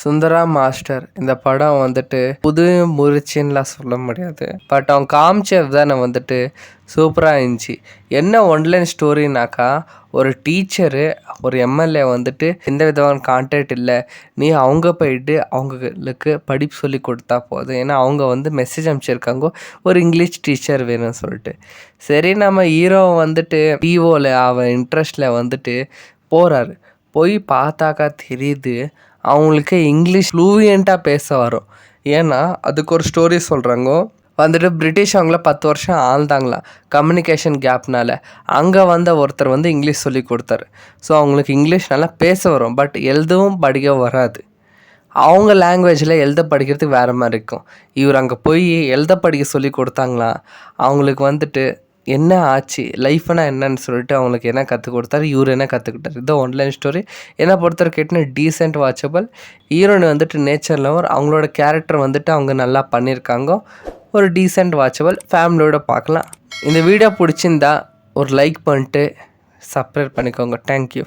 Sundara master இந்த படம் வந்துட்டு புது முயற்சின்னுலாம் சொல்ல முடியாது. பட் அவன் காமிச்ச விதானம் வந்துட்டு சூப்பராக இருந்துச்சு. என்ன ஒன்லைன் ஸ்டோரினாக்கா, ஒரு டீச்சரு ஒரு எம்எல்ஏ வந்துட்டு எந்த விதமான கான்டாக்ட் இல்லை, நீ அவங்க போயிட்டு அவங்களுக்கு படிப்பு சொல்லி கொடுத்தா போதும். ஏன்னா அவங்க வந்து மெசேஜ் அனுப்பிச்சிருக்காங்க ஒரு இங்கிலீஷ் டீச்சர் வேணும்னு சொல்லிட்டு. சரி, நம்ம ஹீரோ வந்துட்டு பிஓவில் அவன் இன்ட்ரெஸ்டில் வந்துட்டு போகிறாரு. போய் பார்த்தாக்கா தெரியுது அவங்களுக்கு இங்கிலீஷ் ஃப்ளூயண்ட்டாக பேச வரும். ஏன்னா அதுக்கு ஒரு ஸ்டோரி சொல்கிறாங்க. வந்துட்டு பிரிட்டிஷ் அவங்கள 10 வருஷம் ஆழ்ந்தாங்களாம் கம்யூனிகேஷன் கேப்னால். அங்கே வந்த ஒருத்தர் வந்து இங்கிலீஷ் சொல்லி கொடுத்தாரு. ஸோ அவங்களுக்கு இங்கிலீஷ் நல்லா பேச வரும், பட் எழுதவும் படிக்க வராது. அவங்க லாங்குவேஜில் எழுத படிக்கிறதுக்கு வேறு மாதிரி இருக்கும். இவர் அங்கே போய் எழுத படிக்க சொல்லி கொடுத்தாங்களாம். அவங்களுக்கு வந்துட்டு என்ன ஆச்சு, லைஃப்னா என்னன்னு சொல்லிட்டு அவங்களுக்கு என்ன கற்றுக் கொடுத்தாரு, இவர் என்ன கற்றுக்கிட்டார். இதுதான் ஒன்லைன் ஸ்டோரி. என்ன பொறுத்தவரை கேட்டுன்னு டீசென்ட் வாட்சபிள். ஹீரோயின் வந்துட்டு நேச்சர் லவர், அவங்களோட கேரக்டர் வந்துட்டு அவங்க நல்லா பண்ணியிருக்காங்க. ஒரு டீசென்ட் வாட்சபிள், ஃபேமிலியோட பார்க்கலாம். இந்த வீடியோ பிடிச்சிருந்தா ஒரு லைக் பண்ணிட்டு சப்ஸ்கிரைப் பண்ணிக்கோங்க. தேங்க்யூ.